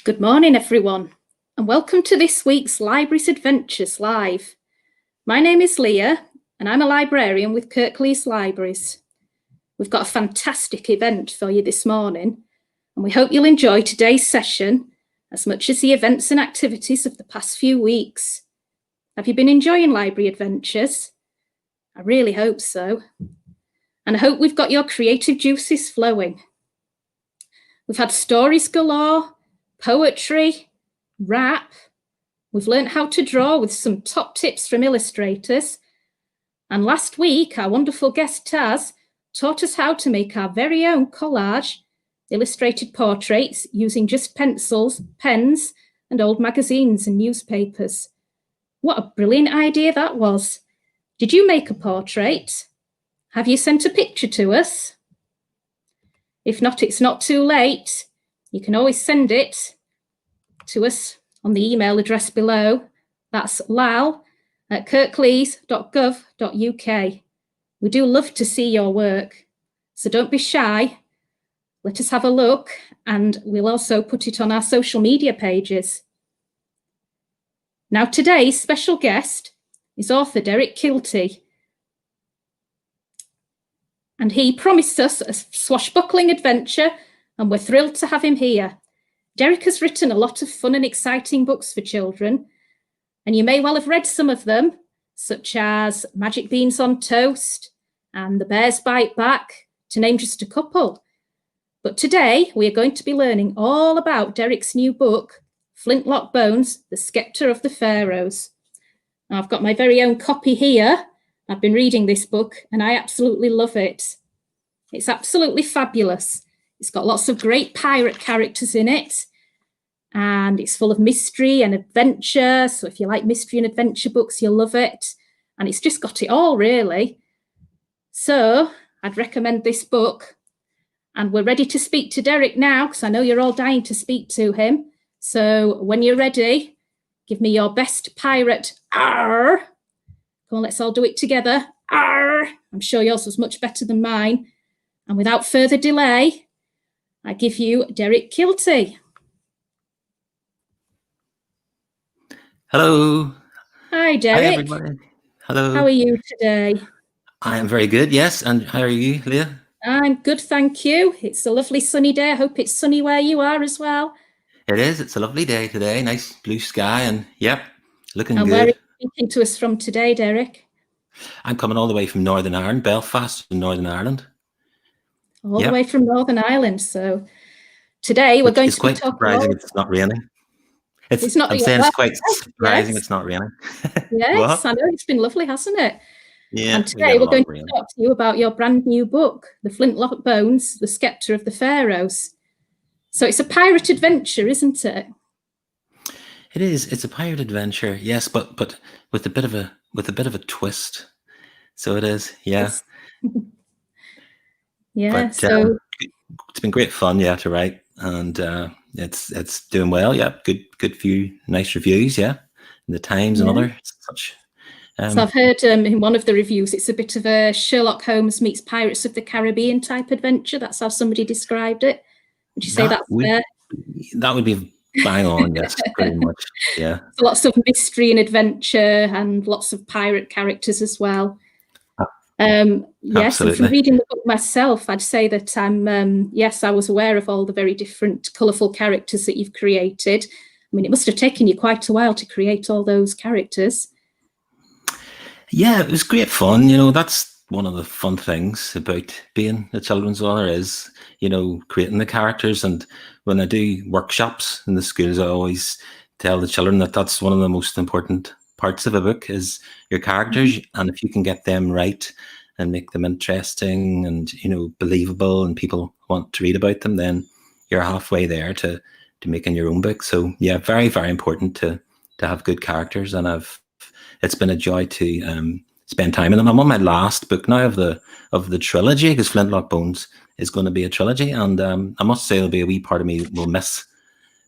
Good morning, everyone, and welcome to this week's Libraries Adventures Live. My name is Leah, and I'm a librarian with Kirklees Libraries. We've got a fantastic event for you this morning, and we hope you'll enjoy today's session as much as the events and activities of the past few weeks. Have you been enjoying Library Adventures? I really hope so. And I hope we've got your creative juices flowing. We've had stories galore, poetry, rap. We've learned how to draw with some top tips from illustrators. And last week, our wonderful guest Taz taught us how to make our very own collage, illustrated portraits using just pencils, pens, and old magazines and newspapers. What a brilliant idea that was. Did you make a portrait? Have you sent a picture to us? If not, it's not too late. You can always send it to us on the email address below. That's lal@kirklees.gov.uk. We do love to see your work, so don't be shy. Let us have a look, and we'll also put it on our social media pages. Now, today's special guest is author Derek Keilty, and he promised us a swashbuckling adventure, and we're thrilled to have him here. Derek has written a lot of fun and exciting books for children, and you may well have read some of them, such as Magic Beans on Toast and The Bears Bite Back, to name just a couple. But today we are going to be learning all about Derek's new book, Flyntlock Bones, the Sceptre of the Pharaohs. Now, I've got my very own copy here. I've been reading this book and I absolutely love it. It's absolutely fabulous. It's got lots of great pirate characters in it, and it's full of mystery and adventure. So if you like mystery and adventure books, you'll love it. And it's just got it all, really. So I'd recommend this book. And we're ready to speak to Derek now, because I know you're all dying to speak to him. So when you're ready, give me your best pirate arr. Come on, let's all do it together. Arr. I'm sure yours was much better than mine. And without further delay, I give you Derek Keilty. Hello. Hi, Derek. Hi, everybody. Hello. How are you today? I am very good, yes. And how are you, Leah? I'm good, thank you. It's a lovely sunny day. I hope it's sunny where you are as well. It is. It's a lovely day today. Nice blue sky and, yep, looking And good. where are you speaking to us from today, Derek? I'm coming all the way from Northern Ireland, Belfast in Northern Ireland. All the way from Northern Ireland. So today we're going to be talking surprising it's not raining. It's not. I'm saying it's quite surprising it's not raining. Yes, I know. It's been lovely, hasn't it? Yeah. And today we're going to talk to you about your brand new book, The Flyntlock Bones, the Sceptre of the Pharaohs. So it's a pirate adventure, isn't it? It is. It's a pirate adventure, yes, but with a bit of a twist. So it is, yeah. Yeah. But, so it's been great fun, yeah, to write, and it's doing well, yeah. Good few nice reviews, yeah, in the Times and other such. So I've heard in one of the reviews, it's a bit of a Sherlock Holmes meets Pirates of the Caribbean type adventure. That's how somebody described it. Would you say that's fair? That would be bang on, yes, pretty much, yeah. So lots of mystery and adventure and lots of pirate characters as well. Yes, and from reading the book myself, I'd say that I was aware of all the very different colourful characters that you've created. I mean, it must have taken you quite a while to create all those characters. Yeah, it was great fun. You know, that's one of the fun things about being a children's author is, you know, creating the characters. And when I do workshops in the schools, I always tell the children that that's one of the most important parts of a book is your characters. And if you can get them right and make them interesting and, you know, believable and people want to read about them, then you're halfway there to making your own book. So yeah, very, very important to have good characters. And it's been a joy to spend time in them. I'm on my last book now of the trilogy, because Flyntlock Bones is going to be a trilogy. And I must say there'll be a wee part of me will miss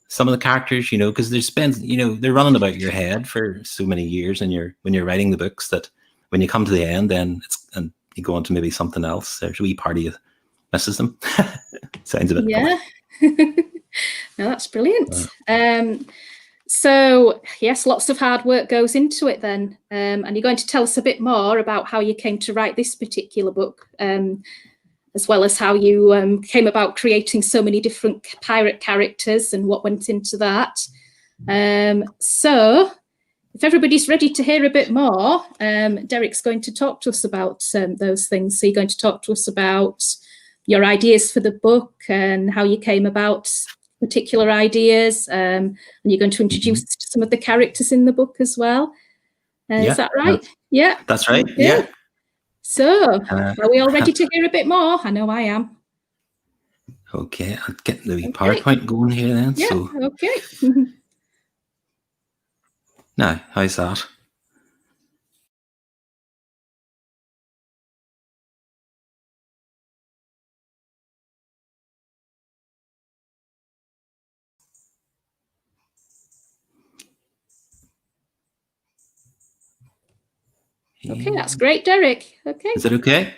some of the characters, you know, because they're running about your head for so many years, and when you're writing the books, that when you come to the end, then and you go on to maybe something else. There's a wee part of you misses them. Sounds a bit yeah. No, that's brilliant. So, yes, lots of hard work goes into it then. And you're going to tell us a bit more about how you came to write this particular book, as well as how you came about creating so many different pirate characters and what went into that. So, if everybody's ready to hear a bit more, Derek's going to talk to us about those things. So you're going to talk to us about your ideas for the book and how you came about particular ideas, and you're going to introduce some of the characters in the book as well. Is that right? Yeah. That's right. Okay. Yeah. So, are we all ready to hear a bit more? I know I am. Okay, I'll get the PowerPoint going here then. Yeah, so, okay. Now, how's that? Okay, that's great, Derek. Okay. Is it okay?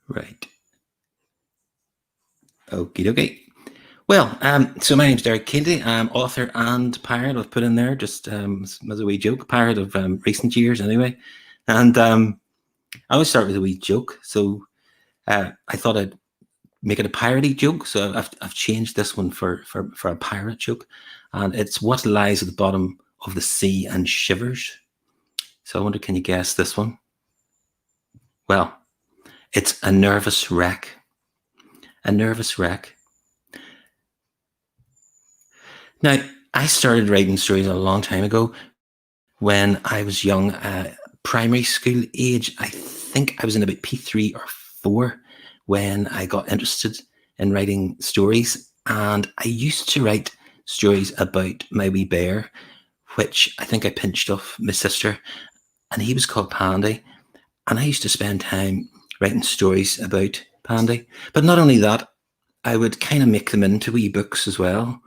Right. Okie dokie. Well, so my name's Derek Keilty. I'm author and pirate. I've put in there just as a wee joke, pirate of recent years anyway. And I always start with a wee joke. So I thought I'd make it a piratey joke. So I've changed this one for a pirate joke. And it's what lies at the bottom of the sea and shivers. So I wonder, can you guess this one? Well, it's a nervous wreck. A nervous wreck. Now, I started writing stories a long time ago when I was young, primary school age. I think I was in about P3 or 4 when I got interested in writing stories. And I used to write stories about my wee bear, which I think I pinched off my sister, and he was called Pandy. And I used to spend time writing stories about Pandy. But not only that, I would kind of make them into wee books as well.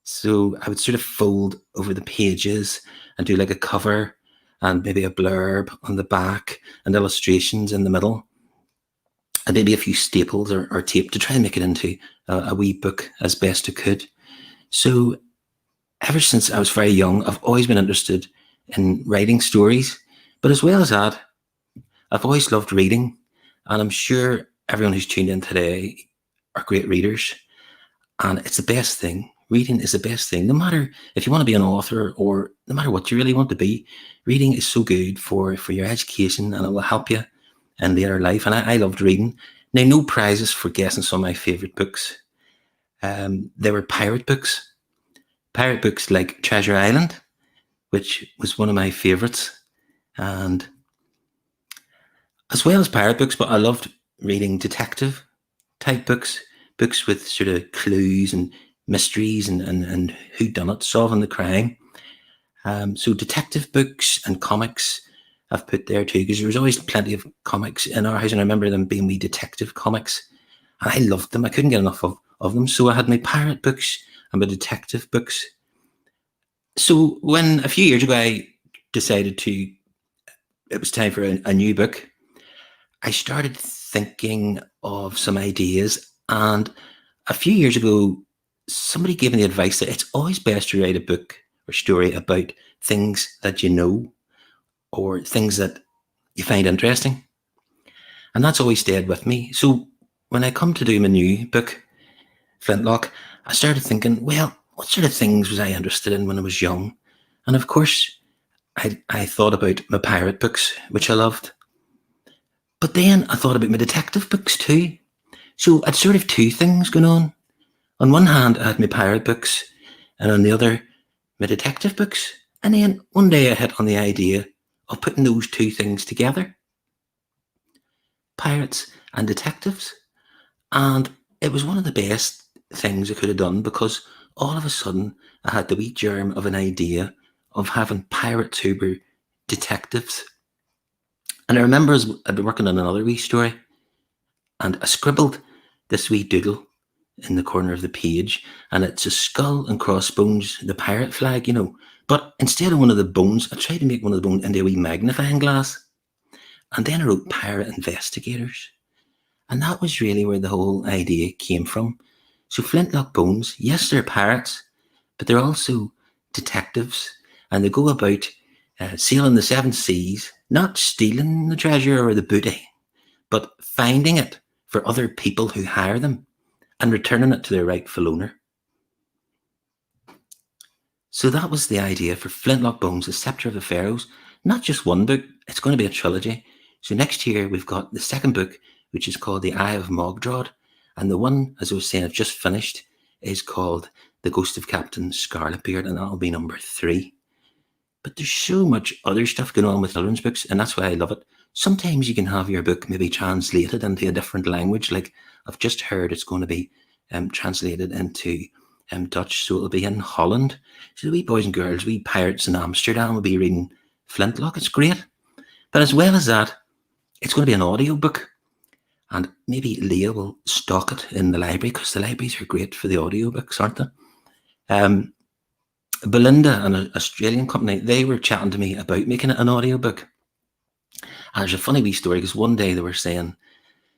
So I would sort of fold over the pages and do like a cover and maybe a blurb on the back and illustrations in the middle, and maybe a few staples or tape to try and make it into a wee book as best I could. So ever since I was very young, I've always been interested in writing stories. But as well as that, I've always loved reading. And I'm sure everyone who's tuned in today are great readers. And it's the best thing. Reading is the best thing. No matter if you want to be an author or no matter what you really want to be, reading is so good for your education, and it will help you in later life. And I loved reading. Now, no prizes for guessing some of my favourite books. They were pirate books. Pirate books like Treasure Island, which was one of my favourites. And as well as pirate books, but I loved reading detective type books, books with sort of clues and mysteries and whodunit, solving the crime. So detective books and comics I've put there too, because there was always plenty of comics in our house, and I remember them being wee detective comics. And I loved them. I couldn't get enough of them. So I had my pirate books and my detective books. So when a few years ago I decided it was time for a new book, I started thinking of some ideas. And a few years ago, somebody gave me the advice that it's always best to write a book or story about things that you know or things that you find interesting. And that's always stayed with me. So when I come to do my new book, Flyntlock, I started thinking, well, what sort of things was I interested in when I was young? And of course, I thought about my pirate books, which I loved. But then I thought about my detective books too. So I'd sort of two things going on. On one hand, I had my pirate books, and on the other, my detective books. And then one day I hit on the idea of putting those two things together. Pirates and detectives. And it was one of the best things I could have done, because all of a sudden I had the wee germ of an idea of having pirates who were detectives. And I remember I'd been working on another wee story, and I scribbled this wee doodle in the corner of the page, and it's a skull and crossbones, the pirate flag, you know. But instead of one of the bones, I tried to make one of the bones into a wee magnifying glass. And then I wrote pirate investigators. And that was really where the whole idea came from, So Flyntlock Bones, yes, they're pirates, but they're also detectives, and they go about sailing the seven seas, not stealing the treasure or the booty, but finding it for other people who hire them and returning it to their rightful owner. So that was the idea for Flyntlock Bones, the Sceptre of the Pharaohs. Not just one book, it's going to be a trilogy. So next year we've got the second book, which is called The Eye of Mogdrad. And the one, as I was saying, I've just finished, is called The Ghost of Captain Scarletbeard, and that'll be number 3. But there's so much other stuff going on with children's books, and that's why I love it. Sometimes you can have your book maybe translated into a different language. Like I've just heard it's going to be translated into Dutch, so it'll be in Holland. So the wee boys and girls, wee pirates in Amsterdam will be reading Flintlock. It's great. But as well as that, it's going to be an audiobook. And maybe Leah will stock it in the library, because the libraries are great for the audiobooks, aren't they? Belinda, an Australian company, they were chatting to me about making it an audiobook. And there's a funny wee story, because one day they were saying,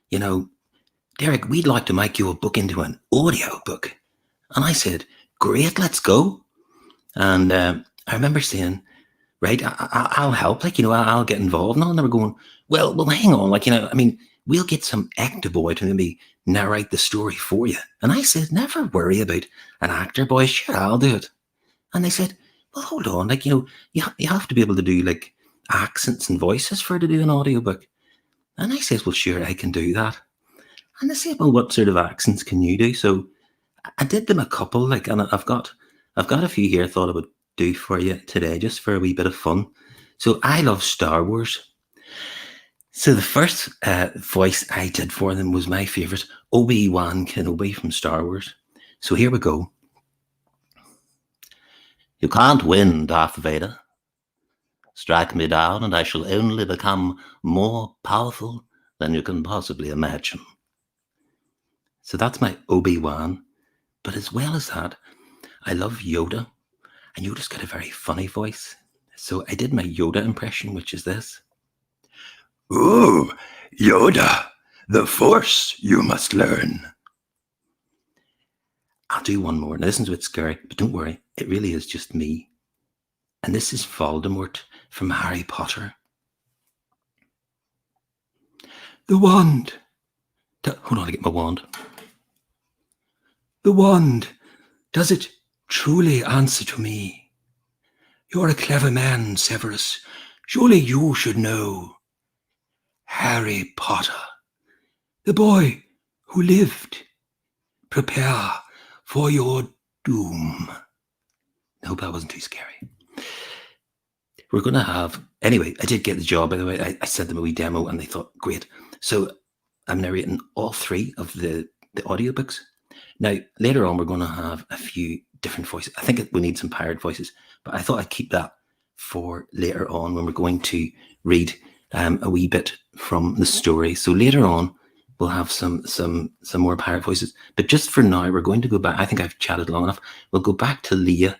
you know, Derek, we'd like to make your book into an audiobook. And I said, great, let's go. And I remember saying, right, I'll help, like, you know, I'll get involved. And they were going, well, hang on, like, you know, I mean, we'll get some actor boy to maybe narrate the story for you. And I said, never worry about an actor boy, sure, I'll do it. And they said, well, hold on, like, you know, you have to be able to do, like, accents and voices for to do an audiobook. And I said, well, sure, I can do that. And they said, well, what sort of accents can you do? So I did them a couple, like, and I've got a few here I thought I would do for you today, just for a wee bit of fun. So I love Star Wars. So the first voice I did for them was my favourite, Obi-Wan Kenobi from Star Wars. So here we go. You can't win, Darth Vader. Strike me down and I shall only become more powerful than you can possibly imagine. So that's my Obi-Wan. But as well as that, I love Yoda. And Yoda's got a very funny voice. So I did my Yoda impression, which is this. Oh, Yoda, the Force you must learn. I'll do one more. Now, this is a bit scary, but don't worry. It really is just me. And this is Voldemort from Harry Potter. The wand. Hold on, I get my wand. The wand. Does it truly answer to me? You're a clever man, Severus. Surely you should know. Harry Potter, the boy who lived. Prepare for your doom. I hope that wasn't too scary. We're going to have... Anyway, I did get the job, by the way. I sent them a wee demo and they thought, great. So I'm narrating all 3 of the audiobooks. Now, later on, we're going to have a few different voices. I think we need some pirate voices, but I thought I'd keep that for later on when we're going to read a wee bit from the story. So later on, we'll have some more pirate voices. But just for now, we're going to go back. I think I've chatted long enough. We'll go back to Leah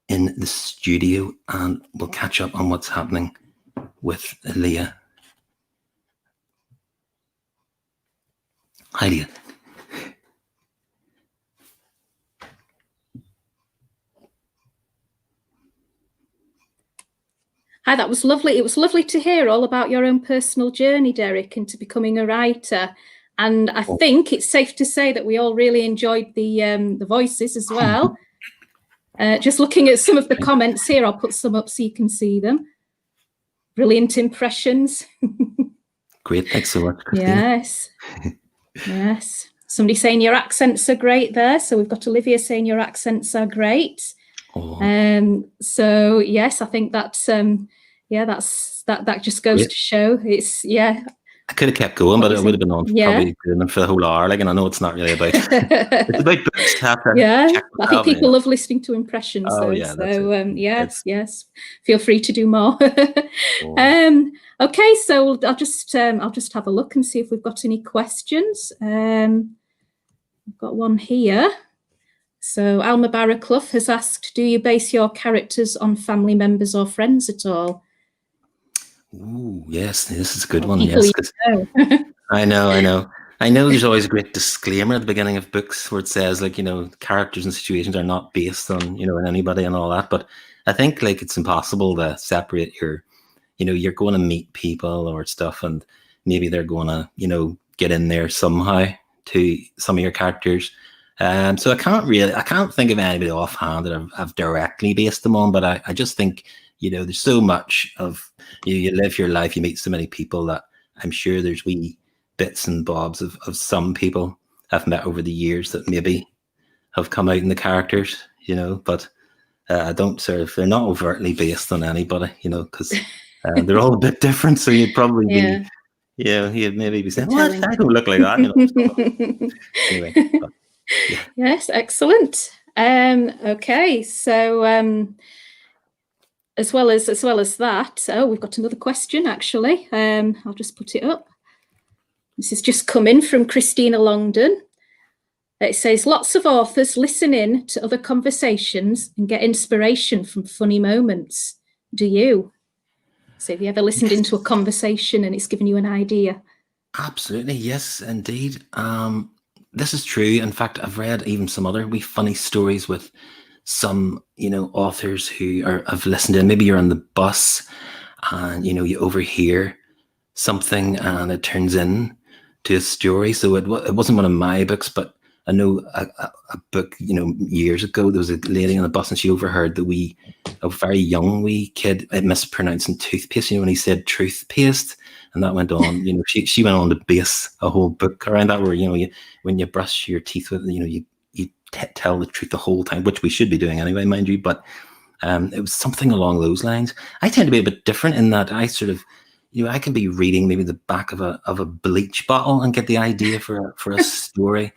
in the studio and we'll catch up on what's happening with Leah. Hi, Leah. Hi, that was lovely. It was lovely to hear all about your own personal journey, Derek, into becoming a writer. And I think it's safe to say that we all really enjoyed the voices as well. Just looking at some of the comments here, I'll put some up so you can see them. Brilliant impressions. Great, thanks so much, Christina. Yes, yes. Somebody saying your accents are great there. So we've got Olivia saying your accents are great. So yes, I think that's that just goes to show it's I could have kept going, but it would have been on probably doing them for the whole hour. Like, and I know it's not really about it's about books. I think people love listening to impressions. Oh, yes. Feel free to do more. Okay, so I'll just have a look and see if we've got any questions. I've got one here. So Alma Barraclough has asked, do you base your characters on family members or friends at all? Ooh, yes, this is a good one. Yes, I know. I know there's always a great disclaimer at the beginning of books where it says, like, characters and situations are not based on, on anybody and all that. But I think, like, it's impossible to separate you're going to meet people or stuff, and maybe they're going to, get in there somehow to some of your characters. So I can't think of anybody offhand that I've directly based them on, but I just think, there's so much of, you live your life, you meet so many people that I'm sure there's wee bits and bobs of some people I've met over the years that maybe have come out in the characters, but I don't they're not overtly based on anybody, because they're all a bit different. So you'd probably be, you'd maybe be saying, what? I don't look like that, Anyway, but, yeah. Yes, excellent. Okay, so as well as that, we've got another question actually. I'll just put it up. This has just come in from Christina Longdon. It says, lots of authors listen in to other conversations and get inspiration from funny moments. Do you? So have you ever listened into a conversation and it's given you an idea? Absolutely, yes, indeed. This is true. In fact, I've read even some other wee funny stories with some, authors who have listened in. Maybe you're on the bus and, you overhear something and it turns in to a story. So it wasn't one of my books, but I know a book, years ago, there was a lady on the bus and she overheard a very young wee kid mispronouncing toothpaste, when he said toothpaste. And that went on, she went on to base a whole book around that where, when you brush your teeth with, you tell the truth the whole time, which we should be doing anyway, mind you. But it was something along those lines. I tend to be a bit different in that I sort of, I can be reading maybe the back of a bleach bottle and get the idea for a story,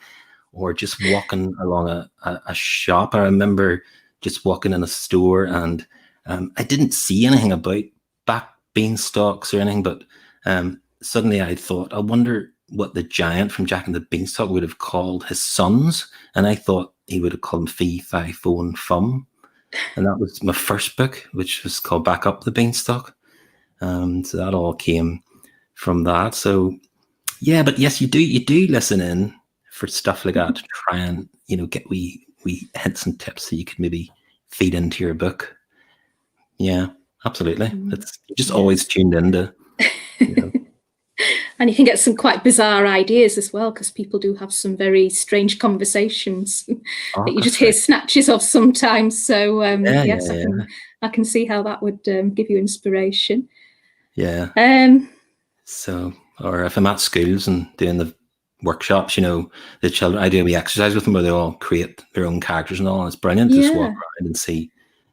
or just walking along a shop. I remember just walking in a store and I didn't see anything about back beanstalks or anything, but suddenly I thought, I wonder what the giant from Jack and the Beanstalk would have called his sons. And I thought he would have called them Fee, Fi, Fo, and Fum. And that was my first book, which was called Back Up the Beanstalk. So that all came from that. So yeah, but yes, you do listen in for stuff like that to try and, get wee hints and tips so you can maybe feed into your book. Yeah, absolutely. It's just always tuned into, And you can get some quite bizarre ideas as well, because people do have some very strange conversations that you just hear snatches of sometimes. So yes, I can see how that would give you inspiration. Yeah. So, or if I'm at schools and doing the workshops, the children, I do wee exercise with them where they all create their own characters and all, and it's brilliant to just walk around and see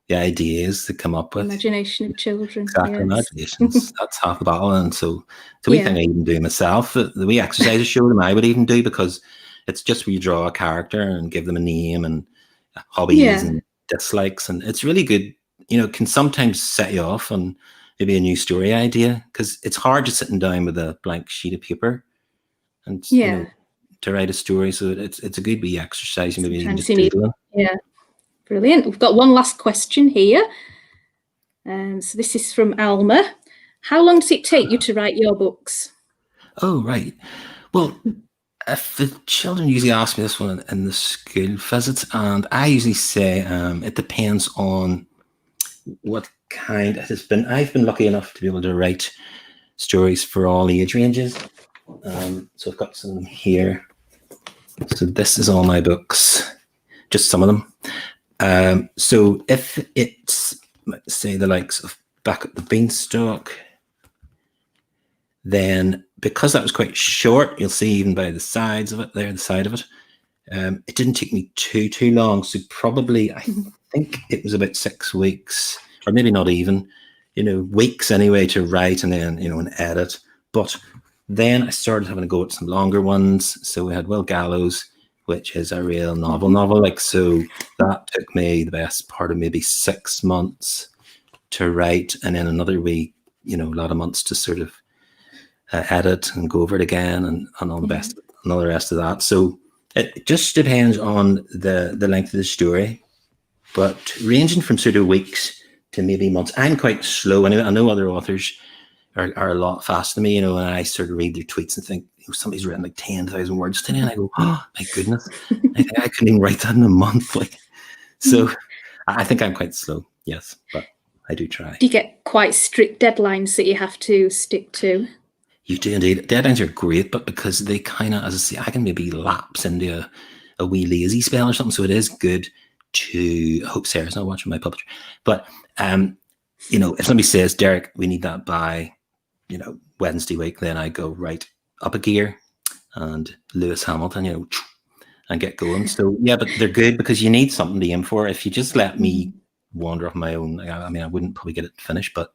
the ideas that come up with. Imagination of children. Exactly, imaginations. That's half the battle. And so it's a wee thing I even do myself. The wee exercises show them I would even do, because it's just where you draw a character and give them a name and hobbies and dislikes. And it's really good, can sometimes set you off on maybe a new story idea, because it's hard just sitting down with a blank sheet of paper and to write a story. So it's a good wee exercise. Maybe you can just doodle it. Yeah. Brilliant. We've got one last question here. So this is from Alma. How long does it take you to write your books? Oh, right. Well, if the children usually ask me this one in the school visits, and I usually say it depends on what kind it has been. I've been lucky enough to be able to write stories for all age ranges. So I've got some here. So this is all my books, just some of them. So if it's, let's say, the likes of Back Up the Beanstalk, then because that was quite short, you'll see even by the sides of it there, the side of it, it didn't take me too long. So probably, I think it was about 6 weeks, or maybe not even, weeks anyway, to write and then, and edit. But then I started having to go at some longer ones. So we had Will Gallows, which is a real novel. Like, so that took me the best part of maybe 6 months to write, and then another week, a lot of months to sort of edit and go over it again, and all the best and all the rest of that. So it just depends on the length of the story, but ranging from sort of weeks to maybe months. I'm quite slow anyway. I know other authors are a lot faster than me, and I sort of read their tweets and think, somebody's written like 10,000 words today, and I go, oh my goodness, I think I couldn't even write that in a month. So I think I'm quite slow, yes, but I do try. Do you get quite strict deadlines that you have to stick to? You do indeed. Deadlines are great, but because they kind of, as I say, I can maybe lapse into a wee lazy spell or something. So it is good to, I hope Sarah's not watching my publisher, but if somebody says, Derek, we need that by, Wednesday week, then I go right up a gear and Lewis Hamilton, and get going. So yeah, but they're good because you need something to aim for. If you just let me wander off my own, I wouldn't probably get it finished, but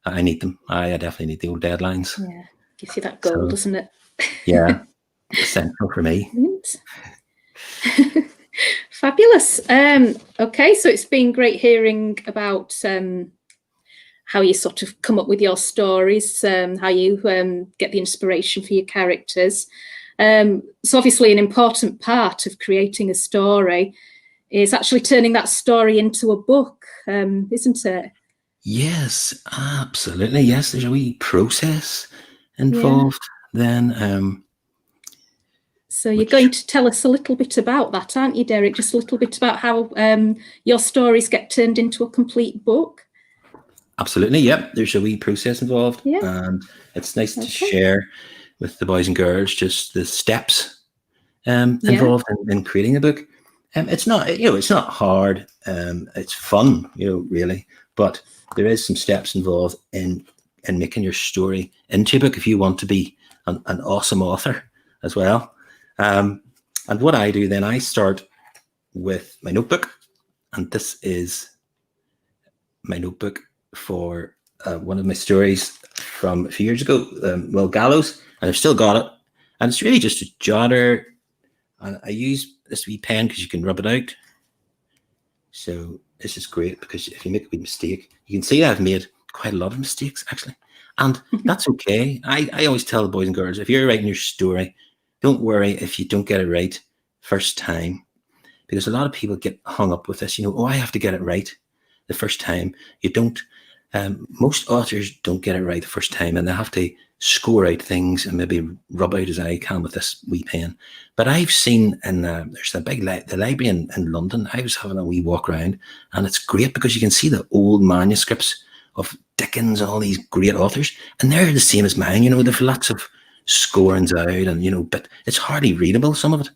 I need them. I definitely need the old deadlines. Yeah, gives you that goal, doesn't it? Yeah, essential for me. Fabulous. Okay, so it's been great hearing about how you sort of come up with your stories, how you get the inspiration for your characters. So obviously an important part of creating a story is actually turning that story into a book, isn't it? Yes, absolutely. Yes, there's a wee process involved then. So you're going to tell us a little bit about that, aren't you, Derek? Just a little bit about how your stories get turned into a complete book. Absolutely, yep. There's a wee process involved, and it's nice to share with the boys and girls just the steps involved in creating a book. It's not, it's not hard. It's fun, really. But there is some steps involved in making your story into a book if you want to be an awesome author as well. And what I do then, I start with my notebook, and this is my notebook for one of my stories from a few years ago, Gallows, and I've still got it. And it's really just a jotter, and I use this wee pen because you can rub it out. So this is great because if you make a wee mistake, you can see I've made quite a lot of mistakes actually, and that's okay. I always tell the boys and girls, if you're writing your story, don't worry if you don't get it right first time, because a lot of people get hung up with this, I have to get it right the first time. You don't. Most authors don't get it right the first time, and they have to score out things and maybe rub out as I can with this wee pen. But I've seen there's a big the library in London. I was having a wee walk around, and it's great because you can see the old manuscripts of Dickens, all these great authors, and they're the same as mine. They've lots of scorings out, and but it's hardly readable, some of it.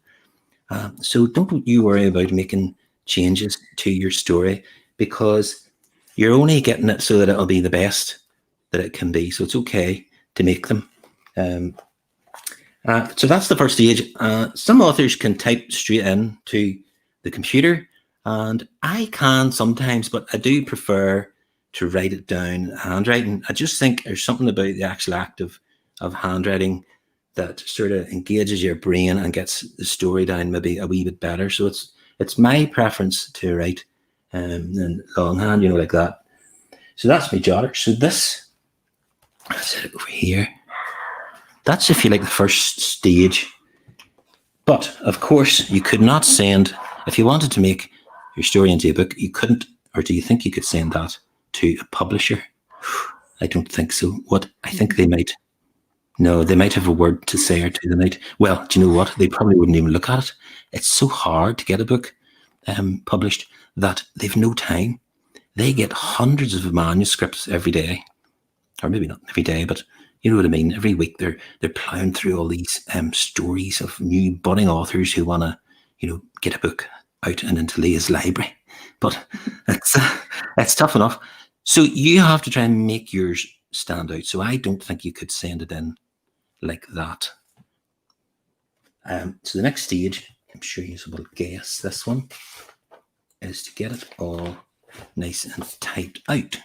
So don't you worry about making changes to your story, because you're only getting it so that it'll be the best that it can be. So it's okay to make them. So that's the first stage. Some authors can type straight in to the computer, and I can sometimes, but I do prefer to write it down handwriting. I just think there's something about the actual act of handwriting that sort of engages your brain and gets the story down maybe a wee bit better. So it's my preference to write in longhand, like that. So that's my jotter. So this, I set it over here. That's, if you like, the first stage. But of course, you could not send, if you wanted to make your story into a book, you couldn't, or do you think you could send that to a publisher? I don't think so. What I think they might. No, they might have a word to say or two. They might. Well, do you know what? They probably wouldn't even look at it. It's so hard to get a book published that they've no time. They get hundreds of manuscripts every day, or maybe not every day, but you know what I mean. Every week they're plowing through all these stories of new budding authors who want to, get a book out and into Leah's library. But it's tough enough. So you have to try and make yours stand out. So I don't think you could send it in like that. So the next stage, I'm sure you will guess this one, is to get it all nice and typed out.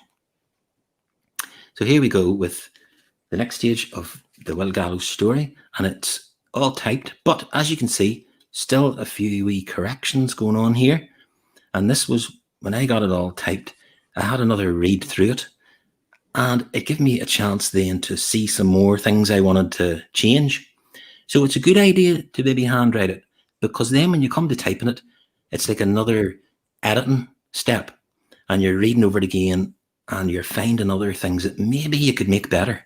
So here we go with the next stage of the Will Gallows story, and it's all typed, but as you can see, still a few wee corrections going on here. And this was, when I got it all typed, I had another read through it, and it gave me a chance then to see some more things I wanted to change. So it's a good idea to maybe handwrite it, because then when you come to typing it, it's like another editing step, and you're reading over it again, and you're finding other things that maybe you could make better.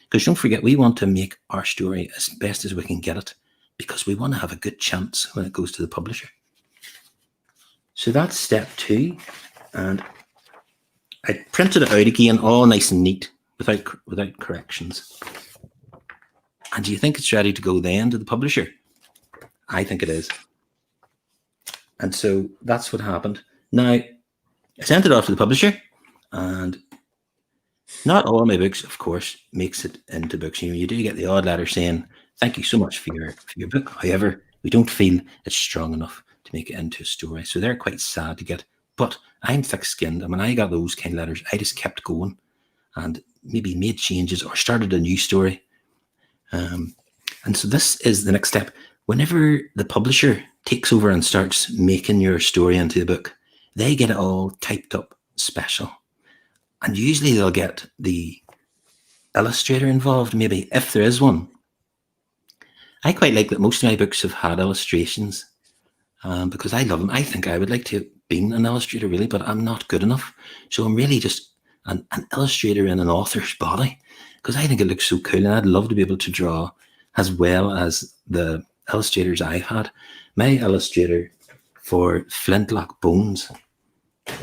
Because don't forget, we want to make our story as best as we can get it, because we want to have a good chance when it goes to the publisher. So that's step 2. And I printed it out again, all nice and neat, without corrections. And do you think it's ready to go then to the publisher? I think it is. And so that's what happened. Now, I sent it off to the publisher, and not all my books, of course, makes it into books. You do get the odd letter saying, thank you so much for your book. However, we don't feel it's strong enough to make it into a story. So they're quite sad to get. But I'm thick-skinned, and when I got those kind of letters, I just kept going and maybe made changes or started a new story. And so this is the next step. Whenever the publisher takes over and starts making your story into a book, they get it all typed up special. And usually they'll get the illustrator involved, maybe, if there is one. I quite like that most of my books have had illustrations because I love them. I think I would like to have been an illustrator, really, but I'm not good enough. So I'm really just an illustrator in an author's body, because I think it looks so cool, and I'd love to be able to draw as well as the illustrators I've had. My illustrator for Flyntlock Bones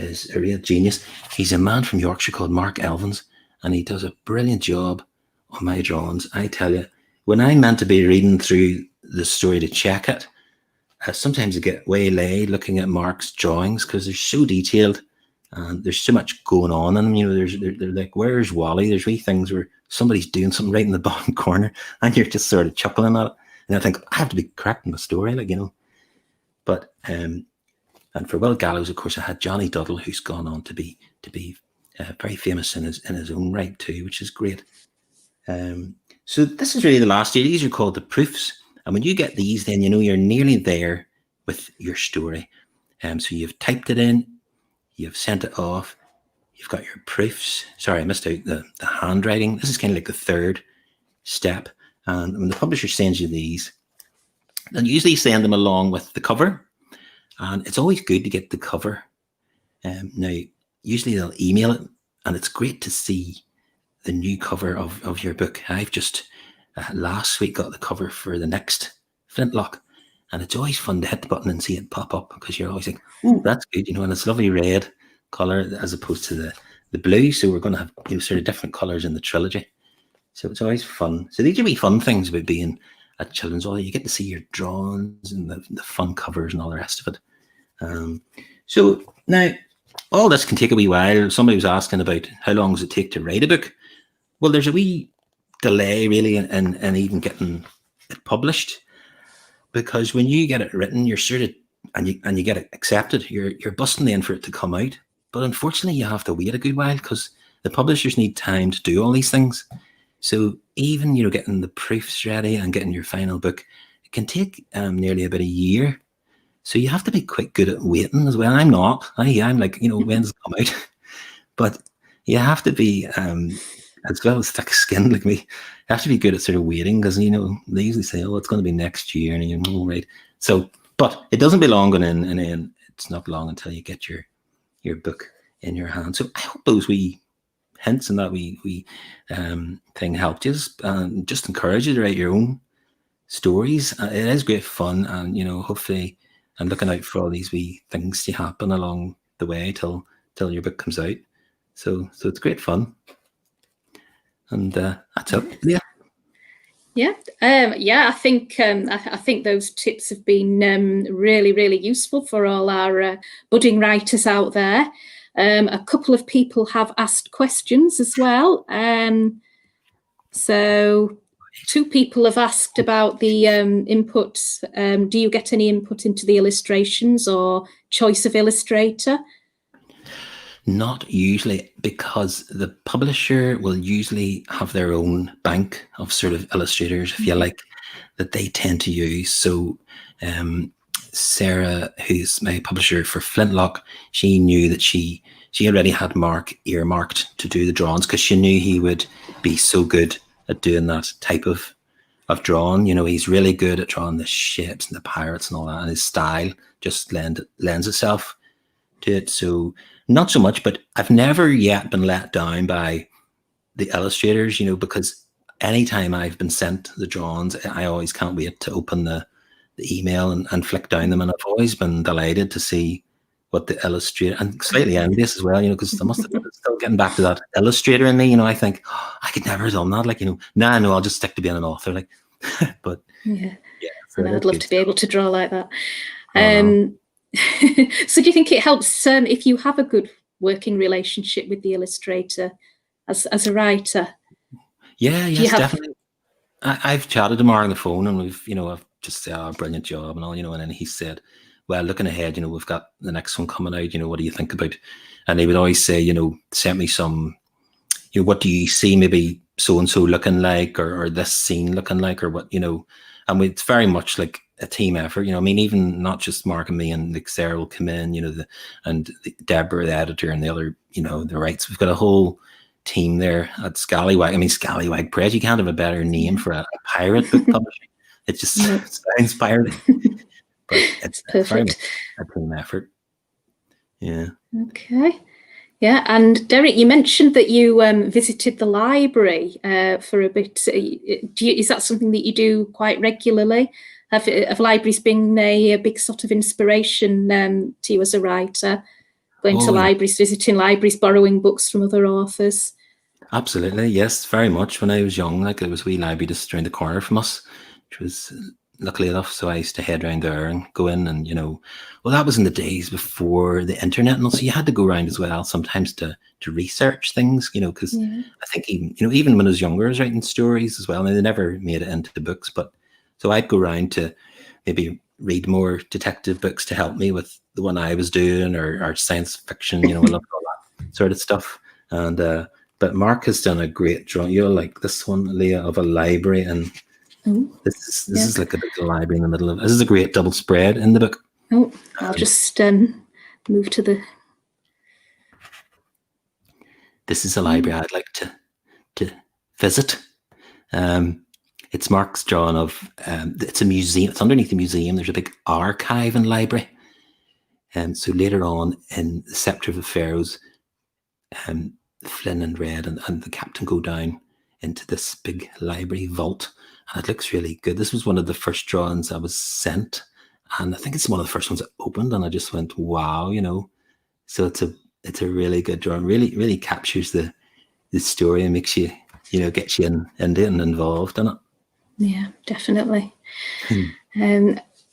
is a real genius. He's a man from Yorkshire called Mark Elvins, and he does a brilliant job on my drawings. I tell you, when I'm meant to be reading through the story to check it, sometimes I get waylaid looking at Mark's drawings because they're so detailed and there's so much going on in them. You know, they're like, where's Wally? There's wee things where somebody's doing something right in the bottom corner, and you're just sort of chuckling at it. And I think, I have to be correct in my story, like, you know. But and for Will Gallows, of course, I had Johnny Duddle, who's gone on to be very famous in his own right too, which is great. So this is really the last year. These are called the proofs, and when you get these, then you know you're nearly there with your story. So you've typed it in, you've sent it off, you've got your proofs. Sorry, I missed out the handwriting. This is kind of like the third step. And when the publisher sends you these, they'll usually send them along with the cover. And it's always good to get the cover. Now, usually they'll email it, and it's great to see the new cover of your book. I've just last week got the cover for the next Flintlock, and it's always fun to hit the button and see it pop up, because you're always like, oh, that's good, you know, and it's lovely red color as opposed to the blue. So we're going to have, you know, sort of different colors in the trilogy. So it's always fun. So these are wee fun things about being a children's author. You get to see your drawings and the fun covers and all the rest of it. So now, all this can take a wee while. Somebody was asking about how long does it take to write a book. Well, there's a wee delay really in even getting it published, because when you get it written, you're sort of and you get it accepted, you're busting then for it to come out. But unfortunately, you have to wait a good while because the publishers need time to do all these things. So even, you know, getting the proofs ready and getting your final book, it can take nearly about a year. So you have to be quite good at waiting as well. I'm not. I'm like, you know, when's it come out? But you have to be, as well as thick-skinned like me, you have to be good at sort of waiting, because, you know, they usually say, oh, it's going to be next year, and you're all right. So, but it doesn't be long going in, and then it's not long until you get your book in your hand. So I hope those wee hints and that wee thing helped you, and just encourage you to write your own stories. It is great fun, and, you know, hopefully I'm looking out for all these wee things to happen along the way till your book comes out. So it's great fun. And that's it. Yeah. I think those tips have been really, really useful for all our budding writers out there. A couple of people have asked questions as well. So 2 people have asked about the input. Do you get any input into the illustrations or choice of illustrator? Not usually, because the publisher will usually have their own bank of sort of illustrators, if you like, that they tend to use. So Sarah, who's my publisher for Flintlock, she knew that she already had Mark earmarked to do the drawings, because she knew he would be so good at doing that type of drawing. You know, he's really good at drawing the ships and the pirates and all that, and his style just lends itself to it. So not so much, but I've never yet been let down by the illustrators, you know, because anytime I've been sent the drawings, I always can't wait to open the email and flick down them. And I've always been delighted to see what the illustrator, and slightly envious as well, because I must have still getting back to that illustrator in me. I think, I could never have done that. Like, no, I'll just stick to being an author. Like, but yeah, so and I'd love to be able to draw like that. Oh, So do you think it helps if you have a good working relationship with the illustrator as a writer? Yeah, yes, definitely. I've chatted to Mark on the phone, and we've, I've just said, "Oh, brilliant job," and all, and then he said, "Well, looking ahead, we've got the next one coming out. What do you think about?" And he would always say, send me some, what do you see maybe so and so looking like, or this scene looking like, or what, and it's very much like a team effort. I mean, even not just Mark and me, and like Sarah will come in, and Deborah, the editor, and the other, the rights. We've got a whole team there at Scallywag. I mean, Scallywag Press. You can't have a better name for a pirate book publishing. It just sounds pirating, but it's very much a team effort. Yeah. Okay. Yeah, and Derek, you mentioned that you visited the library for a bit. Is that something that you do quite regularly? Have libraries been a big sort of inspiration to you as a writer? Going to libraries, visiting libraries, borrowing books from other authors? Absolutely, yes, very much. When I was young, like, there was a wee library just around the corner from us, which was luckily enough, so I used to head around there and go in, and well, that was in the days before the internet, and also you had to go around as well sometimes to research things, because I think even when I was younger, I was writing stories as well. Now, they never made it into the books, but so I'd go around to maybe read more detective books to help me with the one I was doing, or science fiction. I loved all that sort of stuff. And but Mark has done a great drawing. You'll like this one, Leah, of a library, and this is like a big library in the middle of. This is a great double spread in the book. Oh, I'll just move to the. This is a library I'd like to visit. It's Mark's drawing of. It's a museum. It's underneath the museum. There's a big archive and library. And so later on in the Sceptre of the Pharaohs, Flynn and Red and the captain go down into this big library vault, and it looks really good. This was one of the first drawings I was sent, and I think it's one of the first ones that opened, and I just went, wow, So it's a really good drawing. Really captures the story and makes you, gets you into it and involved in it. Yeah, definitely.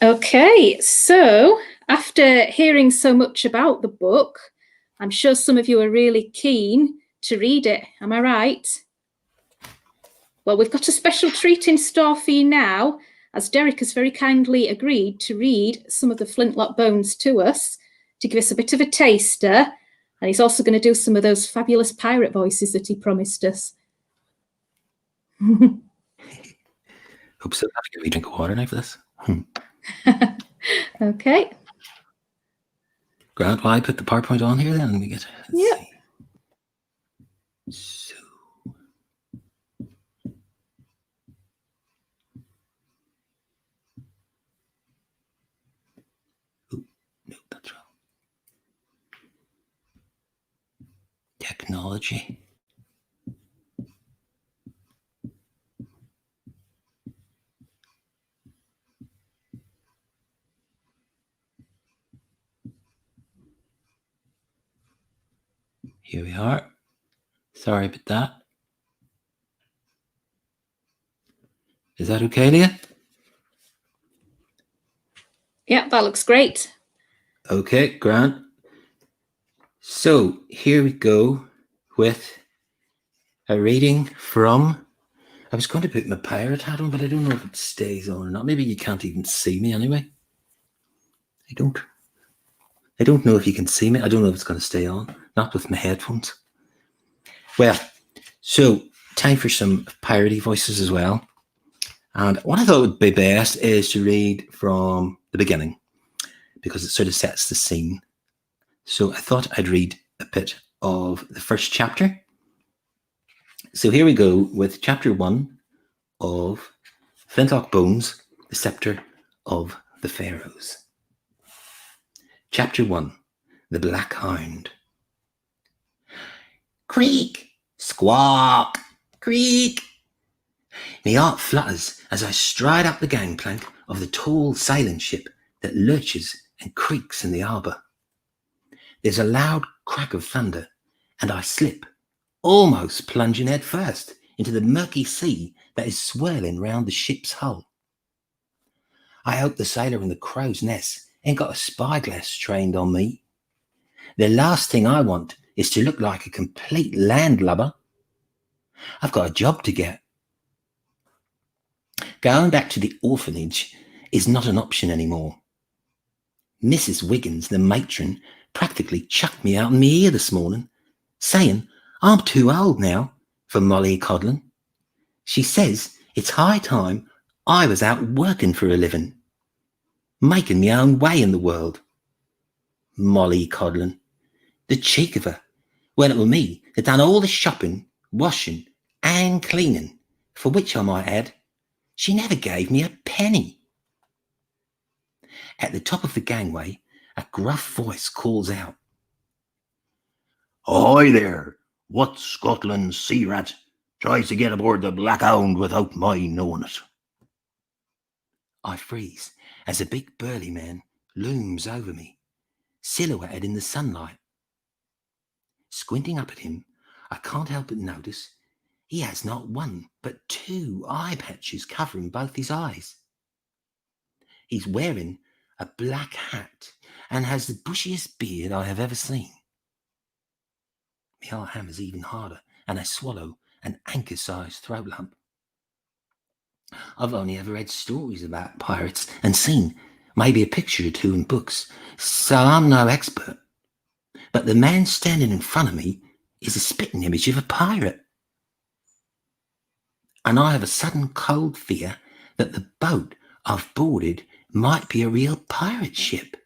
Okay, so after hearing so much about the book, I'm sure some of you are really keen to read it. Am I right? Well, we've got a special treat in store for you now, as Derek has very kindly agreed to read some of the Flyntlock Bones to us, to give us a bit of a taster, and he's also going to do some of those fabulous pirate voices that he promised us. Hope so. I have to get a wee drink of water now for this. Okay. Grant, will I put the PowerPoint on here then? And we get. Yeah. So. Oh, no, that's wrong. Technology. Here we are. Sorry about that. Is that okay, Leah? Yeah, that looks great. Okay, Grant. So here we go with a reading from. I was going to put my pirate hat on, but I don't know if it stays on or not. Maybe you can't even see me anyway. I don't know if you can see me. I don't know if it's going to stay on. Not with my headphones. Well, so time for some piratey voices as well. And what I thought would be best is to read from the beginning, because it sort of sets the scene. So I thought I'd read a bit of the first chapter. So here we go with chapter 1 of Flyntlock Bones, the Sceptre of the Pharaohs. Chapter 1, The Black Hound. Creak, squawk, creak. Me heart flutters as I stride up the gangplank of the tall sailing ship that lurches and creaks in the harbour. There's a loud crack of thunder, and I slip, almost plunging head first into the murky sea that is swirling round the ship's hull. I hope the sailor in the crow's nest ain't got a spyglass trained on me. The last thing I want is to look like a complete landlubber. I've got a job to get. Going back to the orphanage is not an option anymore. Mrs. Wiggins, the matron, practically chucked me out in my ear this morning, saying I'm too old now for mollycoddling. She says it's high time I was out working for a living, making my own way in the world. Mollycoddling. The cheek of her, when it were me that done all the shopping, washing and cleaning, for which I might add, she never gave me a penny. At the top of the gangway, a gruff voice calls out, "Ahoy there! What Scotland sea rat tries to get aboard the Black Hound without my knowing it?" I freeze as a big burly man looms over me, silhouetted in the sunlight. Squinting up at him, I can't help but notice he has not one but two eye patches covering both his eyes. He's wearing a black hat and has the bushiest beard I have ever seen. My heart hammers even harder, and I swallow an anchor-sized throat lump. I've only ever read stories about pirates and seen maybe a picture or two in books, so I'm no expert. But the man standing in front of me is a spitting image of a pirate. And I have a sudden cold fear that the boat I've boarded might be a real pirate ship.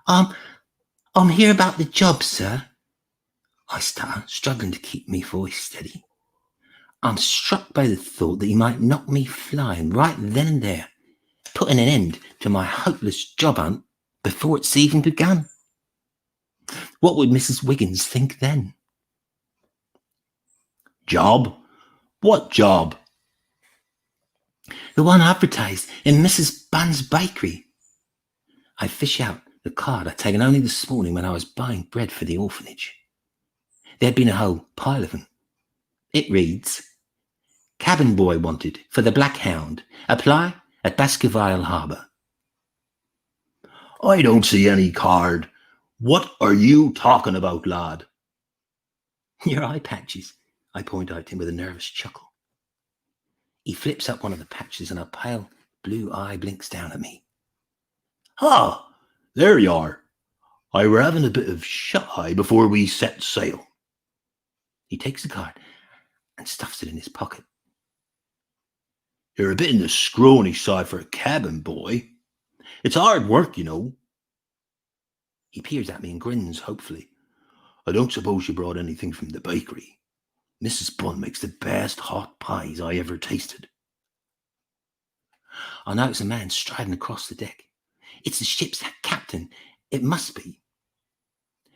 I'm here about the job, sir," I stutter, struggling to keep my voice steady. I'm struck by the thought that he might knock me flying right then and there, putting an end to my hopeless job hunt before it's even begun. What would Mrs. Wiggins think then? "Job? What job?" "The one advertised in Mrs. Bunn's bakery." I fish out the card I'd taken only this morning when I was buying bread for the orphanage. There had been a whole pile of them. It reads, "Cabin boy wanted for the Black Hound. Apply at Baskerville Harbour." "I don't see any card. What are you talking about, lad?" "Your eye patches," I point out to him with a nervous chuckle. He flips up one of the patches and a pale blue eye blinks down at me. "Ah, there you are. I were having a bit of shut-eye before we set sail." He takes the card and stuffs it in his pocket. "You're a bit in the scrawny side for a cabin boy. It's hard work, you know." He peers at me and grins hopefully. "I don't suppose you brought anything from the bakery. Mrs. Bunn makes the best hot pies I ever tasted." I notice a man striding across the deck. It's the ship's captain. It must be.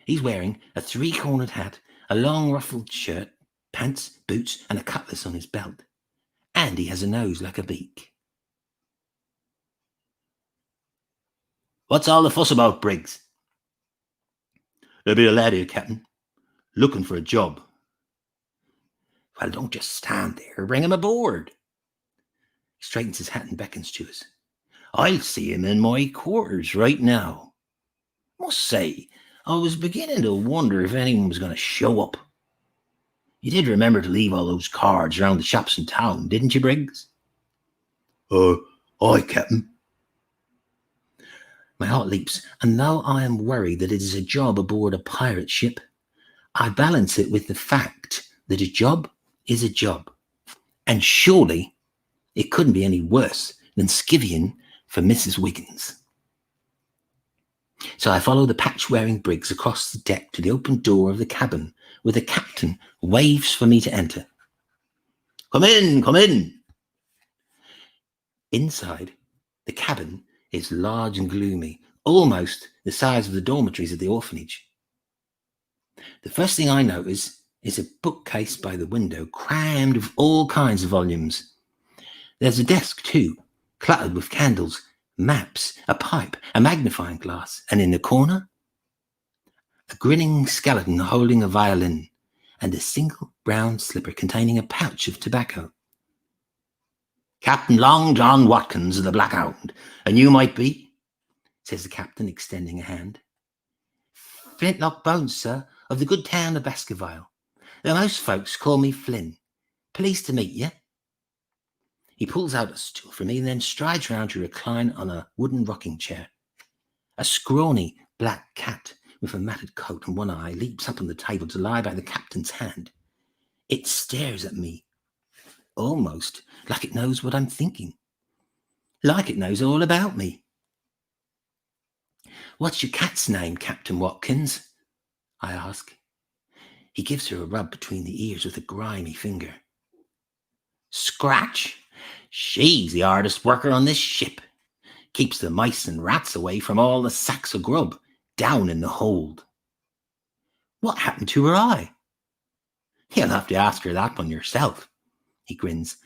He's wearing a three-cornered hat, a long ruffled shirt, pants, boots, and a cutlass on his belt. And he has a nose like a beak. "What's all the fuss about, Briggs?" "There'll be a lad here, Captain, looking for a job." "Well, don't just stand there. Bring him aboard." He straightens his hat and beckons to us. "I'll see him in my quarters right now. Must say, I was beginning to wonder if anyone was going to show up. You did remember to leave all those cards around the shops in town, didn't you, Briggs?" Aye, Captain." My heart leaps, and though I am worried that it is a job aboard a pirate ship, I balance it with the fact that a job is a job, and surely it couldn't be any worse than skivvying for Mrs. Wiggins. So I follow the patch-wearing Briggs across the deck to the open door of the cabin, where the captain waves for me to enter. Come in, come in." Inside, the cabin is large and gloomy, almost the size of the dormitories of the orphanage. The first thing I notice is a bookcase by the window, crammed with all kinds of volumes. There's a desk, too, cluttered with candles, maps, a pipe, a magnifying glass, and in the corner, a grinning skeleton holding a violin and a single brown slipper containing a pouch of tobacco. "Captain Long John Watkins of the Black Hound, and you might be?" says the captain, extending a hand. "Flyntlock Bones, sir, of the good town of Baskerville. Though most folks call me Flynn. Pleased to meet you." He pulls out a stool for me and then strides round to recline on a wooden rocking chair. A scrawny black cat with a matted coat and one eye leaps up on the table to lie by the captain's hand. It stares at me, almost like it knows what I'm thinking, like it knows all about me. "What's your cat's name, Captain Watkins?" I ask. He gives her a rub between the ears with a grimy finger. "Scratch. She's the hardest worker on this ship. Keeps the mice and rats away from all the sacks of grub down in the hold." "What happened to her eye?" "You'll have to ask her that one yourself." He grins.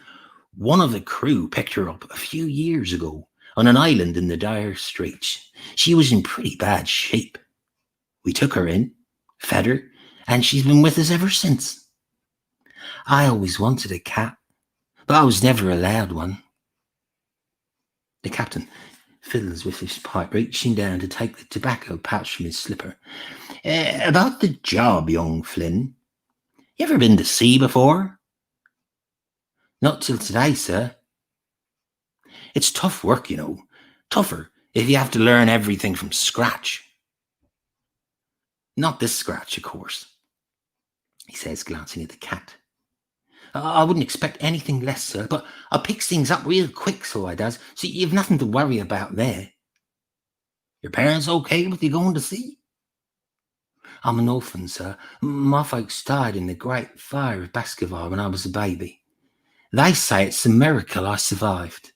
"One of the crew picked her up a few years ago on an island in the dire straits. She was in pretty bad shape. We took her in, fed her, and she's been with us ever since. I always wanted a cat, but I was never allowed one." The captain fiddles with his pipe, reaching down to take the tobacco pouch from his slipper. "About the job, young Flynn. You ever been to sea before?" "Not till today, sir." "It's tough work, you know. Tougher if you have to learn everything from scratch." "Not this scratch, of course," he says, glancing at the cat. "I wouldn't expect anything less, sir, but I picks things up real quick, so I does, so you've nothing to worry about there." "Your parents okay with you going to sea?" "I'm an orphan, sir. My folks died in the Great Fire of Baskerville when I was a baby. They say it's a miracle I survived."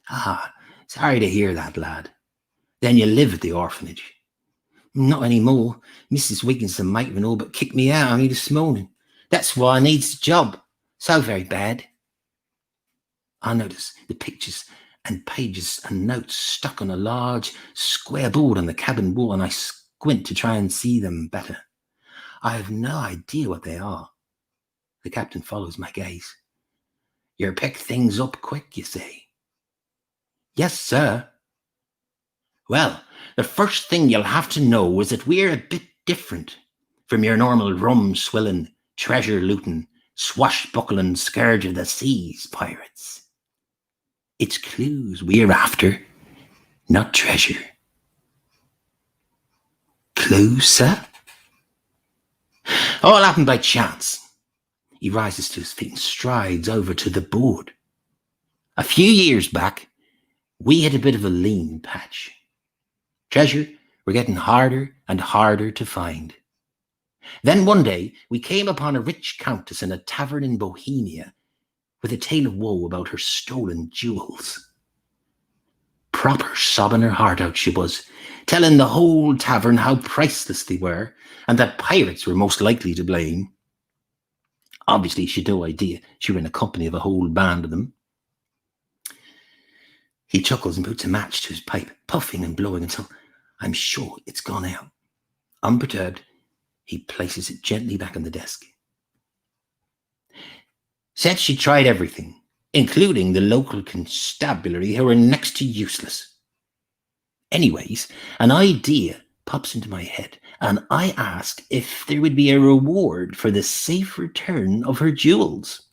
"Ah, sorry to hear that, lad. Then you live at the orphanage?" "Not anymore. Mrs. Wiggins and matron all but kicked me out only this morning. That's why I needs the job. So very bad." I notice the pictures and pages and notes stuck on a large square board on the cabin wall, and I squint to try and see them better. I have no idea what they are. The captain follows my gaze. "You pick things up quick, you say?" "Yes, sir." "Well, the first thing you'll have to know is that we're a bit different from your normal rum-swilling, treasure-looting, swashbuckling scourge of the seas pirates. It's clues we're after, not treasure." "Clues, sir?" "All happened by chance." He rises to his feet and strides over to the board. "A few years back, we had a bit of a lean patch. Treasure were getting harder and harder to find. Then one day we came upon a rich countess in a tavern in Bohemia with a tale of woe about her stolen jewels. Proper sobbing her heart out she was, telling the whole tavern how priceless they were and that pirates were most likely to blame. Obviously she'd no idea she were in the company of a whole band of them." He chuckles and puts a match to his pipe, puffing and blowing until I'm sure it's gone out. Unperturbed, he places it gently back on the desk. "Said she tried everything, including the local constabulary who were next to useless. Anyways, an idea pops into my head, and I asked if there would be a reward for the safe return of her jewels.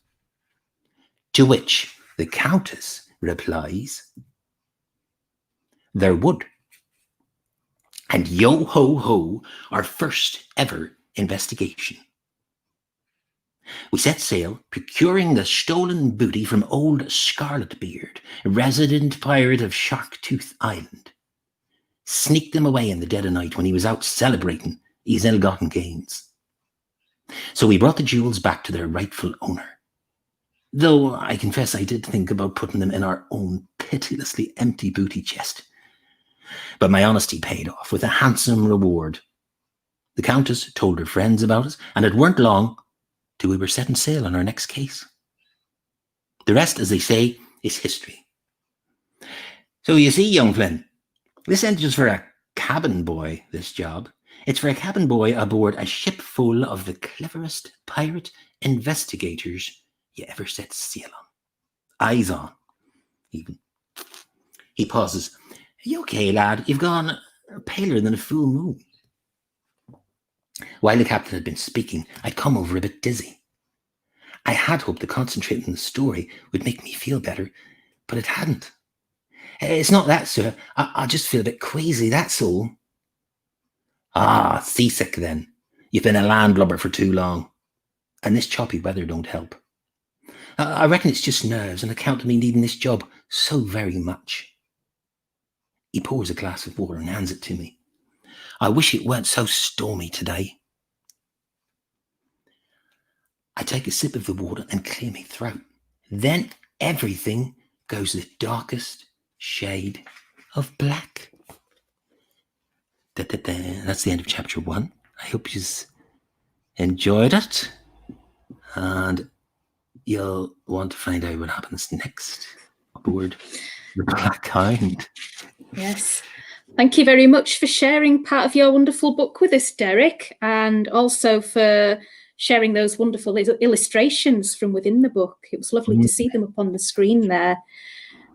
To which the countess replies, there would. And yo ho ho, our first ever investigation. We set sail, procuring the stolen booty from old Scarletbeard, a resident pirate of Sharktooth Island. Sneaked them away in the dead of night when he was out celebrating his ill-gotten gains. So we brought the jewels back to their rightful owner. Though I confess I did think about putting them in our own pitilessly empty booty chest. But my honesty paid off with a handsome reward. The Countess told her friends about us, and it weren't long till we were setting sail on our next case. The rest, as they say, is history. So you see, young Flynn, this ain't just for a cabin boy, this job. It's for a cabin boy aboard a ship full of the cleverest pirate investigators you ever set sail on. Eyes on, even. He pauses. Are you okay, lad? You've gone paler than a full moon. While the captain had been speaking, I'd come over a bit dizzy. I had hoped to concentrate on the story would make me feel better, but it hadn't. It's not that, sir. I just feel a bit queasy, that's all. Ah, seasick then. You've been a landlubber for too long. And this choppy weather don't help. I reckon it's just nerves on account of me needing this job so very much. He pours a glass of water and hands it to me. I wish it weren't so stormy today. I take a sip of the water and clear my throat. Then everything goes the darkest shade of black. That's the end of chapter 1. I hope you've enjoyed it. And you'll want to find out what happens next aboard the Black Hound. Yes. Thank you very much for sharing part of your wonderful book with us, Derek, and also for sharing those wonderful illustrations from within the book. It was lovely to see them up on the screen there.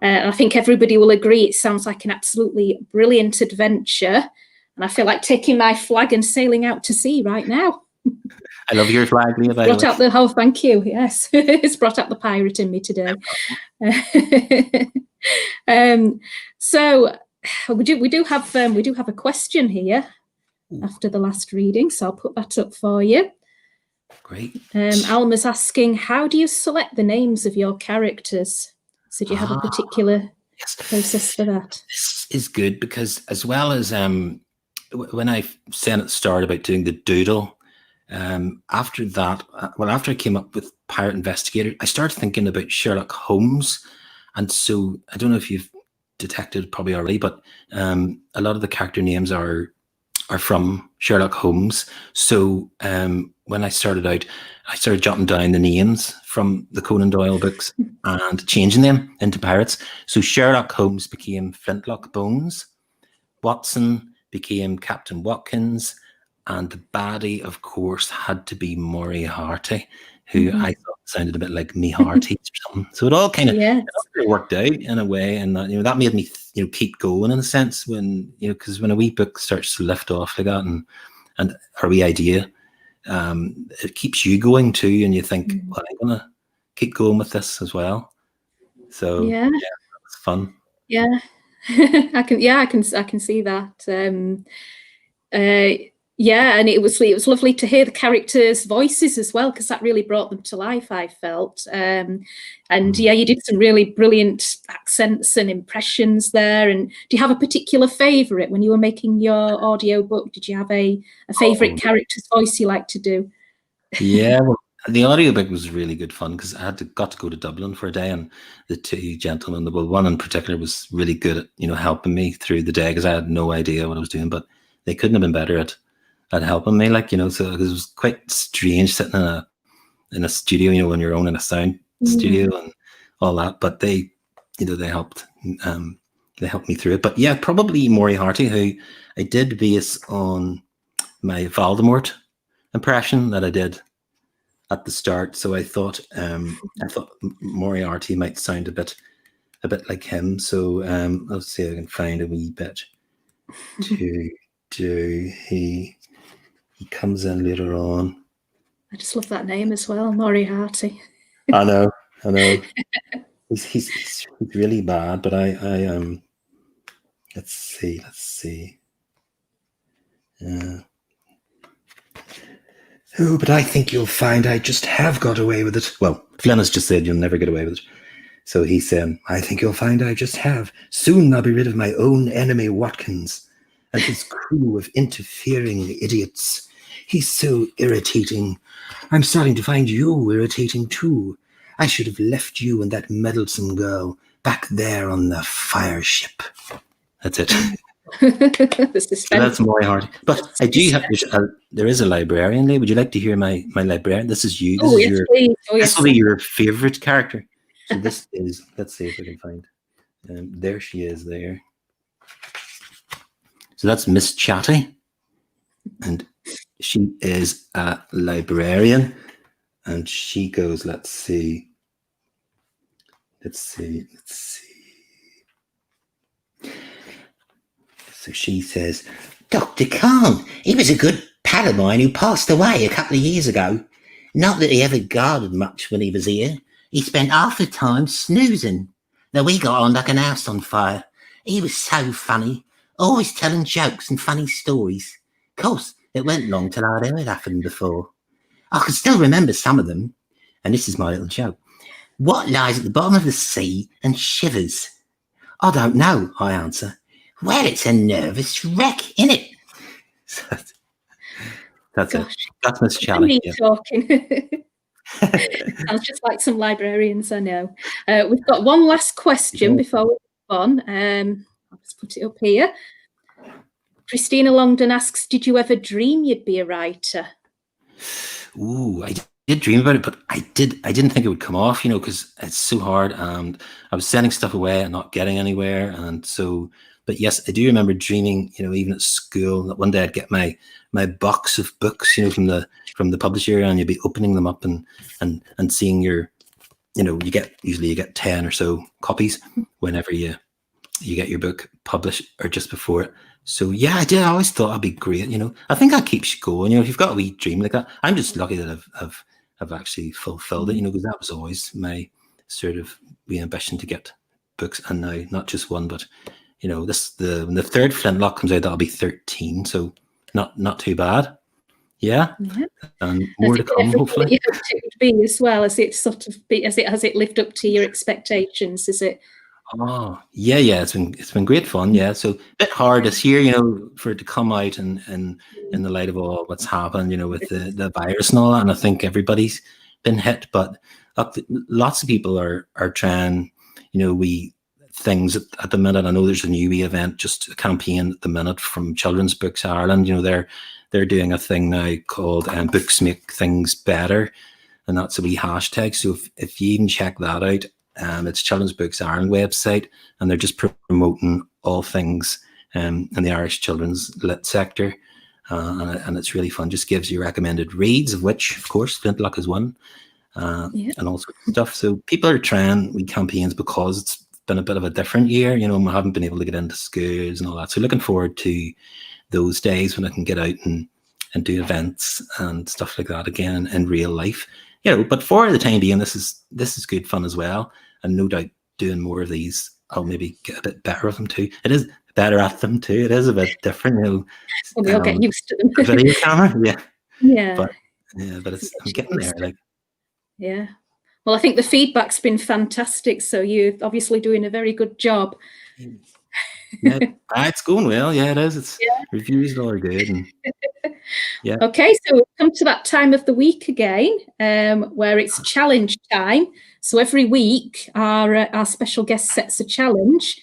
I think everybody will agree it sounds like an absolutely brilliant adventure. And I feel like taking my flag and sailing out to sea right now. I love your flag, Leah. Brought out the whole, thank you. Yes, it's brought out the pirate in me today. So we do have a question here after the last reading, so I'll put that up for you. Great. Alma's asking, how do you select the names of your characters? So do you have a particular process for that? This is good because as well as when I said at the start about doing the doodle, after that, after I came up with Pirate Investigator, I started thinking about Sherlock Holmes. And so I don't know if you've detected probably already, but a lot of the character names are from Sherlock Holmes. So when I started out, I started jotting down the names from the Conan Doyle books and changing them into pirates. So Sherlock Holmes became Flyntlock Bones. Watson became Captain Watkins. And the baddie, of course, had to be Moriarty, who I thought sounded a bit like me hearties or something. So it all kind of worked out in a way, and that made me keep going in a sense when because when a wee book starts to lift off like that and our wee idea, it keeps you going too, and you think, well, I'm gonna keep going with this as well. So yeah it's fun. Yeah, I can see that. Yeah, and it was lovely to hear the characters' voices as well, because that really brought them to life, I felt. And yeah, you did some really brilliant accents and impressions there. And do you have a particular favourite when you were making your audio book? Did you have a favourite character's voice you like to do? Yeah, well, the audiobook was really good fun because I got to go to Dublin for a day, and the two gentlemen, one in particular, was really good at helping me through the day because I had no idea what I was doing, but they couldn't have been better at helping me, so it was quite strange sitting in a studio, when you're in a sound studio and all that. But they helped me through it. But yeah, probably Moriarty, who I did base on my Voldemort impression that I did at the start. So I thought Moriarty might sound a bit like him. So let's see if I can find a wee bit to do. He comes in later on. I just love that name as well, Moriarty. I know. He's really bad, but I let's see. But I think you'll find I just have got away with it. Well, Flynn has just said you'll never get away with it. So he said, I think you'll find I just have. Soon I'll be rid of my own enemy Watkins and his crew of interfering idiots. He's so irritating. I'm starting to find you irritating too. I should have left you and that meddlesome girl back there on the fire ship. That's it. The suspense. So that's my heart. But I do have. There is a librarian there. Would you like to hear my librarian? This is you. This Oh, is yes, your. please. Oh, This yes. will be your favorite character. So this is. Let's see if we can find. There she is. There. So that's Miss Chatty, and she is a librarian, and she goes. Let's see. Let's see. Let's see. So she says, Dr. Khan, he was a good pal of mine who passed away a couple of years ago. Not that he ever guarded much when he was here. He spent half the time snoozing. Now we got on like an house on fire. He was so funny, always telling jokes and funny stories. Of course, it weren't long till I'd heard half of them before. I can still remember some of them, and this is my little joke. What lies at the bottom of the sea and shivers? I don't know, I answer. Well, it's a nervous wreck, innit? So that's Gosh. it. That's Miss Charlie. Me talking. Sounds just like some librarians I know. We've got one last question before we move on. I'll just put it up here. Christina Longdon asks, did you ever dream you'd be a writer? Ooh, I did dream about it, but I didn't think it would come off, because it's so hard, and I was sending stuff away and not getting anywhere, and so. But yes, I do remember dreaming, even at school, that one day I'd get my box of books, from the publisher, and you'd be opening them up and seeing your, you get 10 or so copies whenever you get your book published or just before it. So yeah, I did. I always thought I'd be great. I think that keeps you going. If you've got a wee dream like that, I'm just lucky that I've actually fulfilled it. Because that was always my sort of wee ambition to get books, and now not just one, but when the third Flintlock comes out, that'll be 13. So not too bad. Yeah. And more to come, hopefully. You hoped it would be as well, as it sort of has it lived up to your expectations? Is it? Oh yeah, it's been great fun. Yeah, so a bit hard this year, for it to come out and in the light of all what's happened, with the virus and all that. And I think everybody's been hit, but lots of people are trying, things at the minute. I know there's a new event, just a campaign at the minute from Children's Books Ireland. They're doing a thing now called Books Make Things Better, and that's a wee hashtag. So if you even check that out, it's Children's Books Ireland website, and they're just promoting all things in the Irish children's lit sector, and it's really fun. Just gives you recommended reads, of which, of course, Flintlock is one, and all sorts of stuff. So people are trying wee campaigns because it's been a bit of a different year. We haven't been able to get into schools and all that. So looking forward to those days when I can get out and do events and stuff like that again in real life. But for the time being, this is good fun as well. And no doubt doing more of these, I'll maybe get a bit better at them too. It is better at them too. It is a bit different, Well, we all get used to them. Video camera, yeah. Yeah. But I'm getting there. Yeah. Well, I think the feedback's been fantastic. So you're obviously doing a very good job. Yeah, it's going well. Yeah, it is. Reviews all are good. And, yeah. Okay, so we've come to that time of the week again, where it's challenge time. So every week, our special guest sets a challenge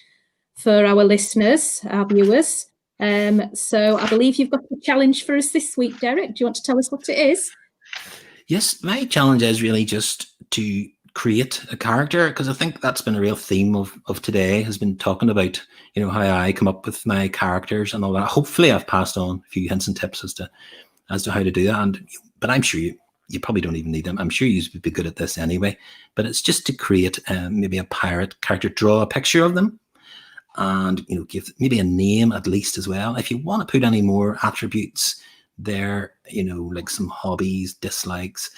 for our listeners, our viewers. So I believe you've got a challenge for us this week, Derek. Do you want to tell us what it is? Yes, my challenge is really just to create a character, because I think that's been a real theme of today, has been talking about how I come up with my characters and all that. Hopefully I've passed on a few hints and tips as to how to do that, but I'm sure you probably don't even need them. I'm sure you would be good at this anyway, but it's just to create maybe a pirate character, draw a picture of them, and give maybe a name at least as well. If you want to put any more attributes there, like some hobbies, dislikes,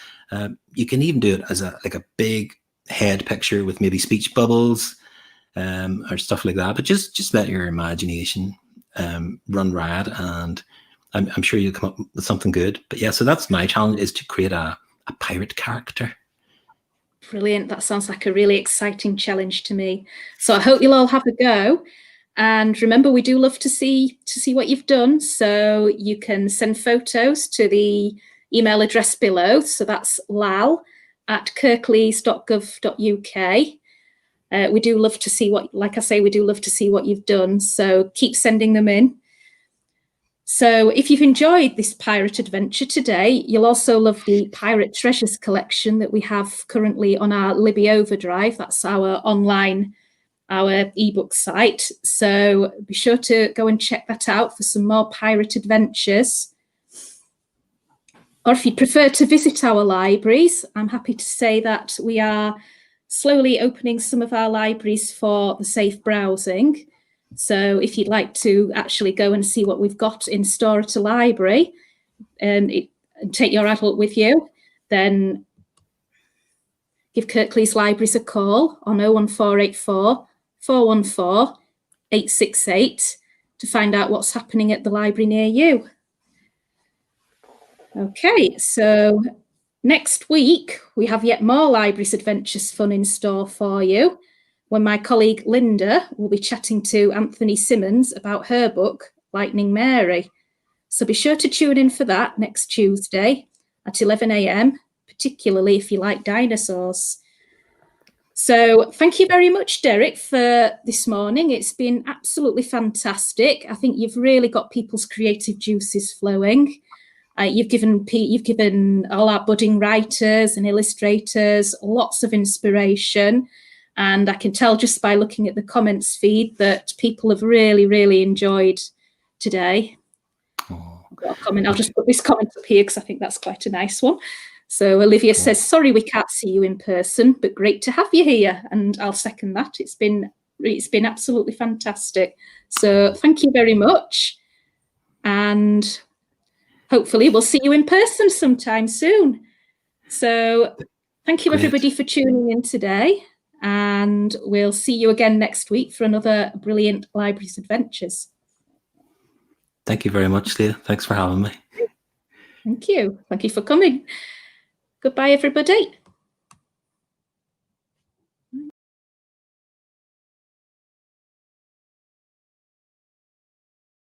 you can even do it as a big head picture with maybe speech bubbles or stuff like that. But just let your imagination run riot, and I'm sure you'll come up with something good. But yeah, so that's my challenge, is to create a pirate character. Brilliant. That sounds like a really exciting challenge to me. So I hope you'll all have a go. And remember, we do love to see what you've done. So you can send photos to the email address below. So that's lal@kirklees.gov.uk. We do love to see what, like I say, we do love to see what you've done. So keep sending them in. So if you've enjoyed this pirate adventure today, you'll also love the Pirate Treasures collection that we have currently on our Libby Overdrive. That's our online, our ebook site. So be sure to go and check that out for some more pirate adventures. Or if you prefer to visit our libraries, I'm happy to say that we are slowly opening some of our libraries for the safe browsing. So if you'd like to actually go and see what we've got in store at a library and take your adult with you, then give Kirklees Libraries a call on 01484 414 868 to find out what's happening at the library near you. Okay, so next week we have yet more Libraries Adventures fun in store for you, when my colleague Linda will be chatting to Anthony Simmons about her book, Lightning Mary. So be sure to tune in for that next Tuesday at 11 AM, particularly if you like dinosaurs. So thank you very much, Derek, for this morning. It's been absolutely fantastic. I think you've really got people's creative juices flowing. You've given all our budding writers and illustrators lots of inspiration. And I can tell just by looking at the comments feed that people have really, really enjoyed today. I've got a comment. I'll just put this comment up here because I think that's quite a nice one. So Olivia says, sorry we can't see you in person, but great to have you here. And I'll second that. It's been absolutely fantastic. So thank you very much. And hopefully we'll see you in person sometime soon. So thank you everybody for tuning in today. And we'll see you again next week for another brilliant Libraries Adventures. Thank you very much, Leah. Thanks for having me. Thank you. Thank you for coming. Goodbye, everybody.